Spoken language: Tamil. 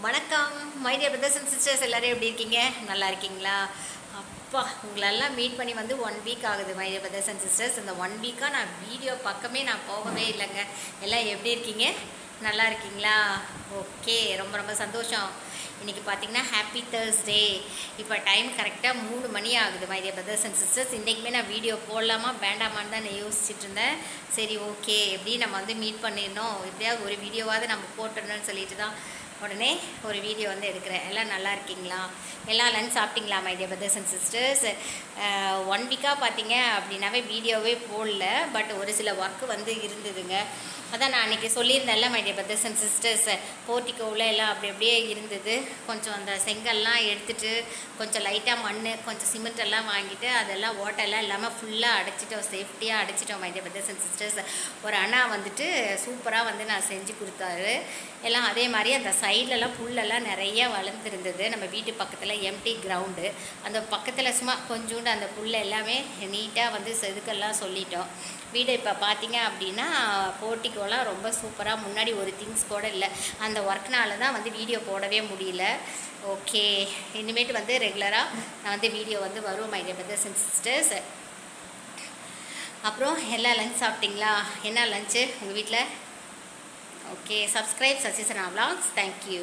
வணக்கம் my dear brothers and sisters, எல்லோரும் எப்படி இருக்கீங்க? நல்லா இருக்கீங்களா? அப்பா, உங்களெல்லாம் மீட் பண்ணி வந்து 1 வீக் ஆகுது my dear brothers and sisters. இந்த 1 வீக்காக நான் வீடியோ பக்கமே நான் போகவே இல்லைங்க. எல்லாம் எப்படி இருக்கீங்க? நல்லா இருக்கீங்களா? ஓகே, ரொம்ப ரொம்ப சந்தோஷம். இன்றைக்கி பார்த்தீங்கன்னா ஹாப்பி தேர்ஸ்டே. இப்போ டைம் கரெக்டாக 3 மணி ஆகுது my dear brothers and sisters. இன்றைக்குமே நான் வீடியோ போடலாமா வேண்டாமான்னு தான் நான் யோசிச்சுட்டு இருந்தேன். சரி, ஓகே, எப்படி நம்ம வந்து மீட் பண்ணிடணும், எப்படியாவது ஒரு வீடியோவாவது நம்ம போட்டுடணும்னு சொல்லிட்டு தான் உடனே ஒரு வீடியோ வந்து எடுக்கிறேன். எல்லாம் நல்லா இருக்கீங்களா? எல்லாம் லஞ்ச் சாப்பிட்டீங்களா my dear brothers and sisters? 1 வீக்காக பார்த்தீங்க அப்படின்னாவே வீடியோவே போடல. பட் ஒரு சில ஒர்க்கு வந்து இருந்ததுங்க. அதான் நான் அன்றைக்கி சொல்லியிருந்தேன்ல my dear brothers and sisters, போர்ட்டிக்கோவில் எல்லாம் அப்படி அப்படியே இருந்தது. கொஞ்சம் அந்த செங்கல்லாம் எடுத்துகிட்டு கொஞ்சம் லைட்டாக மண், கொஞ்சம் சிமெண்ட் எல்லாம் வாங்கிட்டு அதெல்லாம் ஓட்டெல்லாம் இல்லாமல் ஃபுல்லாக அடைச்சிட்டோம், சேஃப்டியாக அடைச்சிட்டோம் my dear brothers and sisters. ஒரு அண்ணா வந்துட்டு சூப்பராக வந்து நான் செஞ்சு கொடுத்தாரு. எல்லாம் அதே மாதிரி அந்த சைட்லலாம் புல்லெல்லாம் நிறைய வளர்ந்துருந்தது. நம்ம வீட்டு பக்கத்தில் எம்டி கிரவுண்டு, அந்த பக்கத்தில் சும்மா கொஞ்சோண்டு அந்த புல் எல்லாமே நீட்டாக வந்து செதுக்கெல்லாம் சொல்லிட்டோம். வீடு இப்போ பார்த்தீங்க அப்படின்னா போர்ட்டிக்கோலாம் ரொம்ப சூப்பராக, முன்னாடி ஒரு திங்ஸ் கூட இல்லை. அந்த ஒர்க்னால தான் வந்து வீடியோ போடவே முடியல. ஓகே, இனிமேட்டு வந்து ரெகுலராக நான் வந்து வீடியோ வந்து வரும் my dear brothers and sisters. அப்புறம் எல்லாம் லஞ்ச் சாப்பிட்டீங்களா? என்ன லஞ்சு உங்கள் வீட்டில்? Okay, subscribe Sasisana vlogs. Thank you.